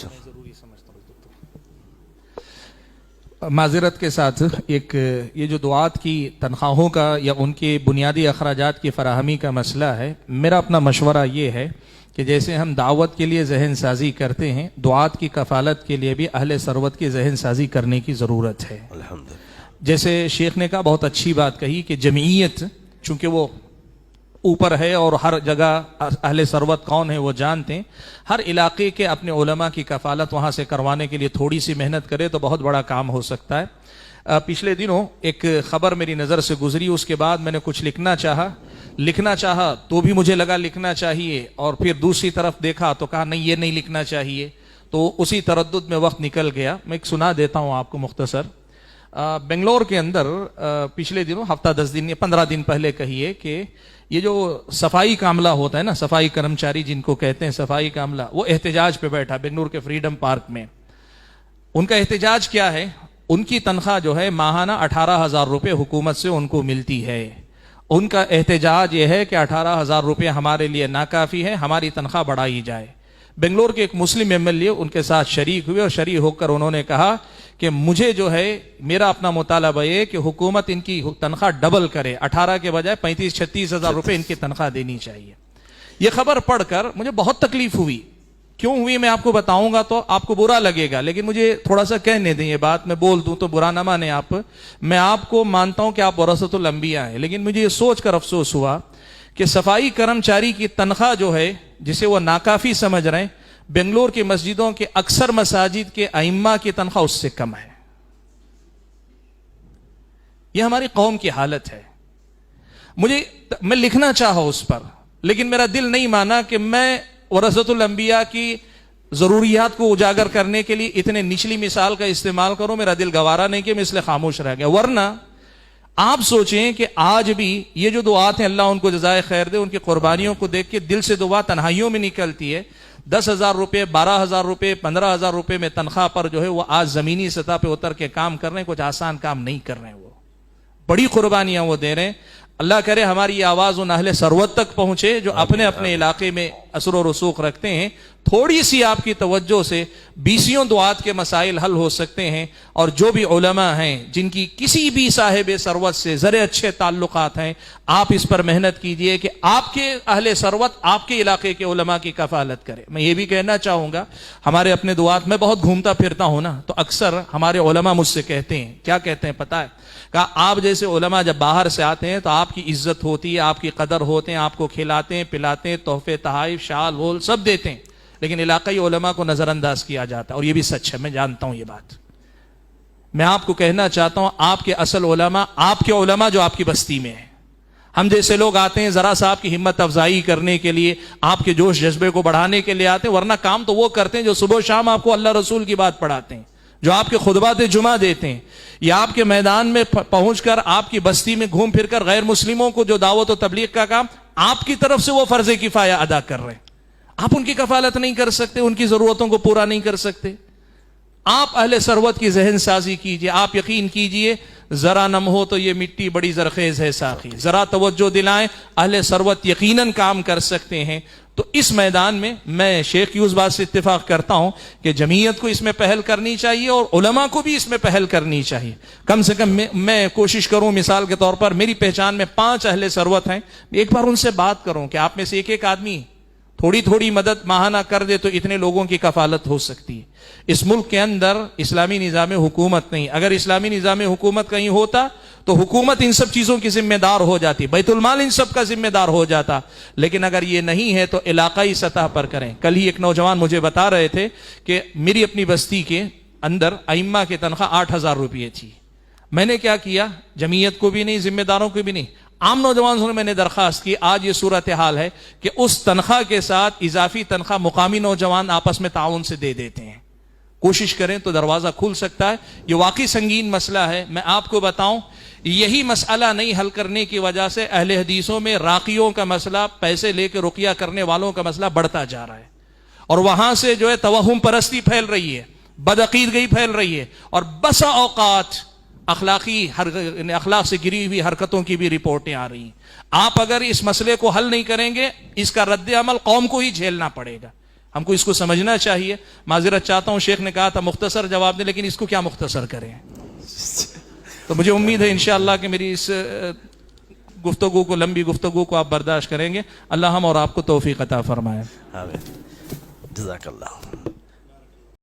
میں ضروری سمجھتا ہوں. معذرت کے ساتھ ایک یہ جو دعات کی تنخواہوں کا یا ان کے بنیادی اخراجات کی فراہمی کا مسئلہ ہے، میرا اپنا مشورہ یہ ہے کہ جیسے ہم دعوت کے لیے ذہن سازی کرتے ہیں، دعات کی کفالت کے لیے بھی اہل ثروت کی ذہن سازی کرنے کی ضرورت ہے. جیسے شیخ نے کہا، بہت اچھی بات کہی کہ جمعیت چونکہ وہ اوپر ہے اور ہر جگہ اہل ثروت کون ہے وہ جانتے ہیں، ہر علاقے کے اپنے علماء کی کفالت وہاں سے کروانے کے لیے تھوڑی سی محنت کرے تو بہت بڑا کام ہو سکتا ہے. پچھلے دنوں ایک خبر میری نظر سے گزری، اس کے بعد میں نے کچھ لکھنا چاہا تو بھی مجھے لگا لکھنا چاہیے، اور پھر دوسری طرف دیکھا تو کہا نہیں، یہ نہیں لکھنا چاہیے، تو اسی تردد میں وقت نکل گیا. میں ایک سنا دیتا ہوں آپ کو مختصر. بنگلور کے اندر پچھلے دنوں، ہفتہ 10 دن یا 15 دن پہلے کہیے کہ یہ جو صفائی کا عملہ ہوتا ہے نا، صفائی کرمچاری جن کو کہتے ہیں، صفائی کا عملہ، وہ احتجاج پہ بیٹھا بنگلور کے فریڈم پارک میں. ان کا احتجاج کیا ہے؟ ان کی تنخواہ جو ہے ماہانہ 18,000 روپے حکومت سے ان کو ملتی ہے. ان کا احتجاج یہ ہے کہ 18,000 روپے ہمارے لیے ناکافی ہے، ہماری تنخواہ بڑھائی جائے. بنگلور کے ایک مسلم MLA ان کے ساتھ شریک ہوئے، اور شریک ہو کر انہوں نے کہا کہ مجھے جو ہے، میرا اپنا مطالبہ یہ کہ حکومت ان کی تنخواہ ڈبل کرے، 18 کے بجائے 35-36 روپے ان کی تنخواہ دینی چاہیے. یہ خبر پڑھ کر مجھے بہت تکلیف ہوئی. کیوں ہوئی میں آپ کو بتاؤں گا تو آپ کو برا لگے گا، لیکن مجھے تھوڑا سا کہنے دیں، یہ بات میں بول دوں تو برا نہ مانے آپ. میں آپ کو مانتا ہوں کہ آپ ورثۃ الانبیاء ہیں، لیکن مجھے یہ سوچ کر افسوس ہوا کہ صفائی کرمچاری کی تنخواہ جو ہے، جسے وہ ناکافی سمجھ رہے ہیں، بنگلور کی مسجدوں کے اکثر مساجد کے ائمہ کی تنخواہ اس سے کم ہے. یہ ہماری قوم کی حالت ہے. میں لکھنا چاہا اس پر، لیکن میرا دل نہیں مانا کہ میں ورثۃ الانبیاء کی ضروریات کو اجاگر کرنے کے لیے اتنے نچلی مثال کا استعمال کروں. میرا دل گوارا نہیں کہ میں اس لیے خاموش رہ گیا. ورنہ آپ سوچیں کہ آج بھی یہ جو دعات ہیں، اللہ ان کو جزائے خیر دے، ان کی قربانیوں کو دیکھ کے دل سے دعا تنہائیوں میں نکلتی ہے. 10,000 روپے، 12,000 روپے، 15,000 روپے میں تنخواہ پر جو ہے وہ آج زمینی سطح پہ اتر کے کام کر رہے ہیں. کچھ آسان کام نہیں کر رہے ہیں، وہ بڑی قربانیاں وہ دے رہے ہیں. اللہ کرے ہماری یہ آواز ان اہل ثروت تک پہنچے جو اپنے اپنے علاقے میں اثر و رسوخ رکھتے ہیں. تھوڑی سی آپ کی توجہ سے 20 دعات کے مسائل حل ہو سکتے ہیں. اور جو بھی علماء ہیں جن کی کسی بھی صاحب ثروت سے ذرے اچھے تعلقات ہیں، آپ اس پر محنت کیجئے کہ آپ کے اہل ثروت آپ کے علاقے کے علماء کی کفالت کرے. میں یہ بھی کہنا چاہوں گا، ہمارے اپنے دعات میں بہت گھومتا پھرتا ہوں نا، تو اکثر ہمارے علماء مجھ سے کہتے ہیں، کیا کہتے ہیں پتہ ہے؟ کہ آپ جیسے علماء جب باہر سے آتے ہیں تو آپ کی عزت ہوتی ہے، آپ کی قدر ہوتے ہیں، آپ کو کھلاتے ہیں، پلاتے ہیں، تحفے تحائف شال وول سب دیتے ہیں، لیکن علاقائی علماء کو نظر انداز کیا جاتا ہے. اور یہ بھی سچ ہے، میں جانتا ہوں یہ بات. میں آپ کو کہنا چاہتا ہوں، آپ کے اصل علماء آپ کے علماء جو آپ کی بستی میں ہیں. ہم جیسے لوگ آتے ہیں ذرا سا آپ کی ہمت افزائی کرنے کے لیے، آپ کے جوش جذبے کو بڑھانے کے لیے آتے ہیں، ورنہ کام تو وہ کرتے ہیں جو صبح و شام آپ کو اللہ رسول کی بات پڑھاتے ہیں، جو آپ کے خطبات جمعہ دیتے ہیں، یا آپ کے میدان میں پہنچ کر آپ کی بستی میں گھوم پھر کر غیر مسلموں کو جو دعوت و تبلیغ کا کام آپ کی طرف سے وہ فرض کفایہ ادا کر رہے ہیں. آپ ان کی کفالت نہیں کر سکتے، ان کی ضرورتوں کو پورا نہیں کر سکتے. آپ اہل ثروت کی ذہن سازی کیجئے. آپ یقین کیجئے، ذرا نم ہو تو یہ مٹی بڑی زرخیز ہے ساقی. ذرا توجہ دلائیں، اہل ثروت یقیناً کام کر سکتے ہیں. تو اس میدان میں شیخ کی اس بات سے اتفاق کرتا ہوں کہ جمعیت کو اس میں پہل کرنی چاہیے اور علماء کو بھی اس میں پہل کرنی چاہیے. کم سے کم میں کوشش کروں، مثال کے طور پر میری پہچان میں 5 اہل ثروت ہیں، ایک بار ان سے بات کروں کہ آپ میں سے ایک آدمی تھوڑی تھوڑی مدد ماہانہ کر دے تو اتنے لوگوں کی کفالت ہو سکتی ہے. اس ملک کے اندر اسلامی نظام حکومت نہیں. اگر اسلامی نظام حکومت کہیں ہوتا تو حکومت ان سب چیزوں کی ذمہ دار ہو جاتی، بیت المال ان سب کا ذمہ دار ہو جاتا. لیکن اگر یہ نہیں ہے تو علاقائی سطح پر کریں. کل ہی ایک نوجوان مجھے بتا رہے تھے کہ میری اپنی بستی کے اندر ائمہ کی تنخواہ 8,000 روپے تھی. میں نے کیا کیا؟ جمعیت کو بھی نہیں، ذمہ داروں کو بھی نہیں، عام نوجوان سے میں نے درخواست کی. آج یہ صورتحال ہے کہ اس تنخواہ کے ساتھ اضافی تنخواہ مقامی نوجوان آپس میں تعاون سے دے دیتے ہیں. کوشش کریں تو دروازہ کھل سکتا ہے. یہ واقعی سنگین مسئلہ ہے. میں آپ کو بتاؤں، یہی مسئلہ نہیں حل کرنے کی وجہ سے اہل حدیثوں میں راقیوں کا مسئلہ، پیسے لے کے رقیہ کرنے والوں کا مسئلہ بڑھتا جا رہا ہے. اور وہاں سے جو ہے توہم پرستی پھیل رہی ہے، بدعقیدگی پھیل رہی ہے، اور بسا اوقات اخلاق سے گری ہوئی حرکتوں کی بھی رپورٹیں آ رہی ہیں. آپ اگر اس مسئلے کو حل نہیں کریں گے، اس کا رد عمل قوم کو ہی جھیلنا پڑے گا. ہم کو اس کو سمجھنا چاہیے. معذرت چاہتا ہوں، شیخ نے کہا تھا مختصر جواب دیں، لیکن اس کو کیا مختصر کریں. تو مجھے امید ہے انشاءاللہ کہ میری اس گفتگو کو، لمبی گفتگو کو آپ برداشت کریں گے. اللہ ہم اور آپ کو توفیق عطا فرمائے. آمین. جزاک اللہ.